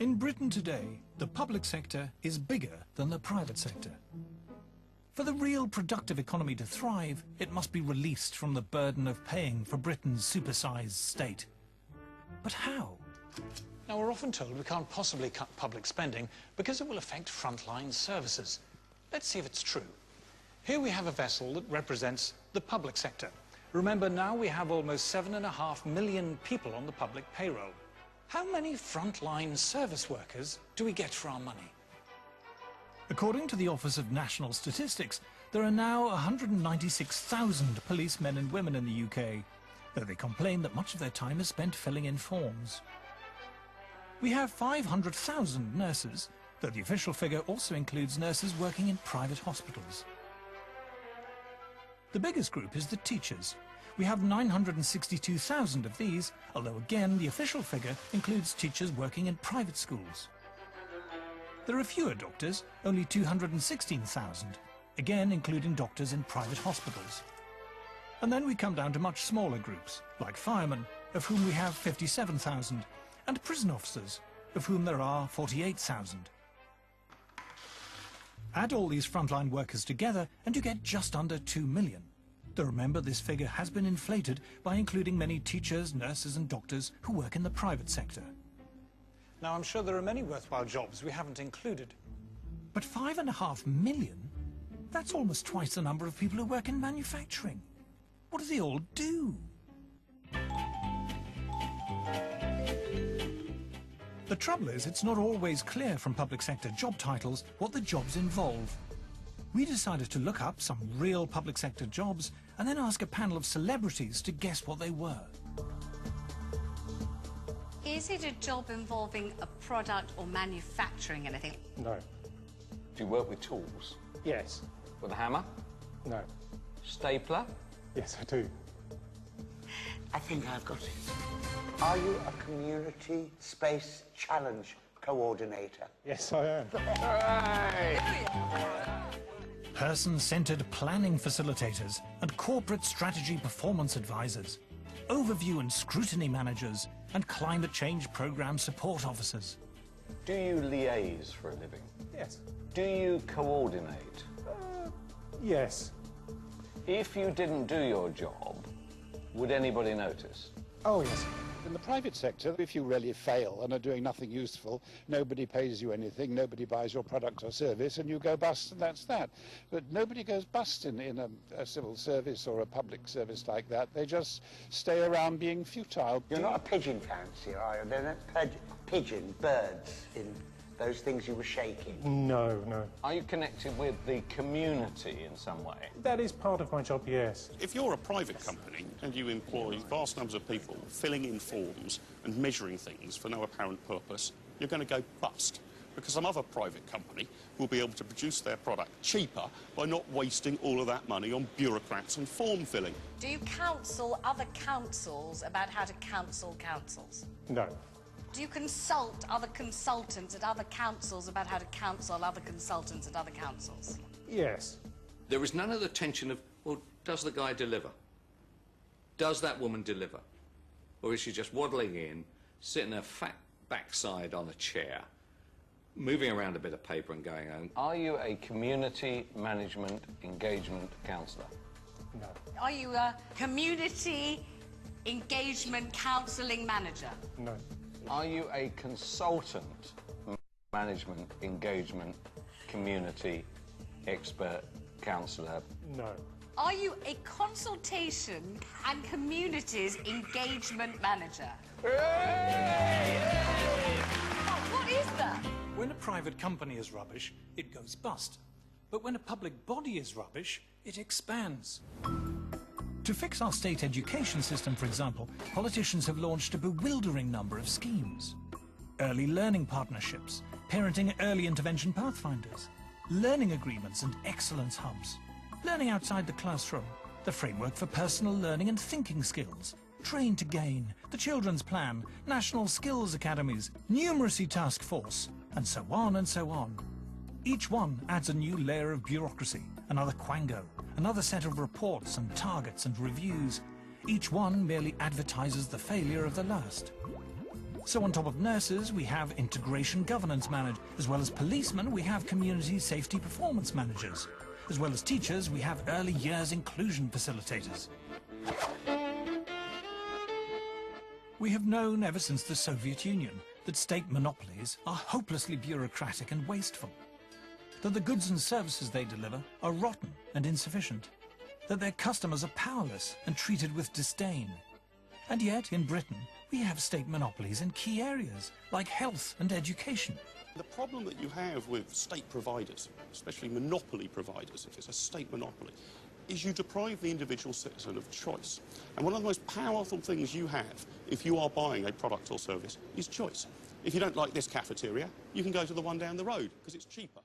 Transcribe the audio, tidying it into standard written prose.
In Britain today, the public sector is bigger than the private sector. For the real productive economy to thrive, it must be released from the burden of paying for Britain's supersized state. But how? Now, we're often told we can't possibly cut public spending because it will affect frontline services. Let's see if it's true. Here we have a vessel that represents the public sector. Remember, now we have almost 7.5 million people on the public payroll. How many frontline service workers do we get for our money? According to the Office of National Statistics, there are now 196,000 policemen and women in the UK, though they complain that much of their time is spent filling in forms. We have 500,000 nurses, though the official figure also includes nurses working in private hospitals. The biggest group is the teachers. We have 962,000 of these, although again the official figure includes teachers working in private schools. There are fewer doctors, only 216,000, again including doctors in private hospitals. And then we come down to much smaller groups, like firemen, of whom we have 57,000, and prison officers, of whom there are 48,000. Add all these frontline workers together and you get just under 2 million. Though remember, this figure has been inflated by including many teachers, nurses and doctors who work in the private sector. Now, I'm sure there are many worthwhile jobs we haven't included. But 5.5 million? That's almost twice the number of people who work in manufacturing. What do they all do? The trouble is, it's not always clear from public sector job titles what the jobs involve. We decided to look up some real public sector jobs and then ask a panel of celebrities to guess what they were. Is it a job involving a product or manufacturing anything? No. Do you work with tools? Yes. With a hammer? No. Stapler? Yes, I do. I think I've got it. Are you a community space challenge coordinator? Yes, I am. Person-centered planning facilitators and corporate strategy performance advisors, overview and scrutiny managers, and climate change program support officers. Do you liaise for a living? Yes. Do you coordinate? Yes. If you didn't do your job, would anybody notice? Oh, yes. In the private sector, if you really fail and are doing nothing useful, nobody pays you anything, nobody buys your product or service, and you go bust, and that's that. But nobody goes bust in a civil service or a public service like that. They just stay around being futile. You're not a pigeon fancier, are you? They're not pigeon, birds, in those things you were shaking. No, no. Are you connected with the community in some way? That is part of my job, yes. If you're a private company and you employ vast numbers of people filling in forms and measuring things for no apparent purpose, you're going to go bust, because some other private company will be able to produce their product cheaper by not wasting all of that money on bureaucrats and form filling. Do you counsel other councils about how to counsel councils? No. Do you consult other consultants at other councils about how to counsel other consultants at other councils? Yes. There is none of the tension of, well, does the guy deliver? Does that woman deliver? Or is she just waddling in, sitting her fat backside on a chair, moving around a bit of paper and going home? Are you a community management engagement counsellor? No. Are you a community engagement counselling manager? No. Are you a consultant management engagement community expert counsellor? No. Are you a consultation and communities engagement manager? What is that? When a private company is rubbish, it goes bust. But when a public body is rubbish, it expands. To fix our state education system, for example, politicians have launched a bewildering number of schemes. Early learning partnerships, parenting early intervention pathfinders, learning agreements and excellence hubs, learning outside the classroom, the framework for personal learning and thinking skills, Train to Gain, the Children's Plan, National Skills Academies, Numeracy Task Force, and so on and so on. Each one adds a new layer of bureaucracy, another quango, another set of reports and targets and reviews. Each one merely advertises the failure of the last. So on top of nurses, we have integration governance managers. As well as policemen, we have community safety performance managers. As well as teachers, we have early years inclusion facilitators. We have known ever since the Soviet Union that state monopolies are hopelessly bureaucratic and wasteful, that the goods and services they deliver are rotten and insufficient, that their customers are powerless and treated with disdain. And yet, in Britain, we have state monopolies in key areas like health and education. The problem that you have with state providers, especially monopoly providers, if it's a state monopoly, is you deprive the individual citizen of choice. And one of the most powerful things you have if you are buying a product or service is choice. If you don't like this cafeteria, you can go to the one down the road because it's cheaper.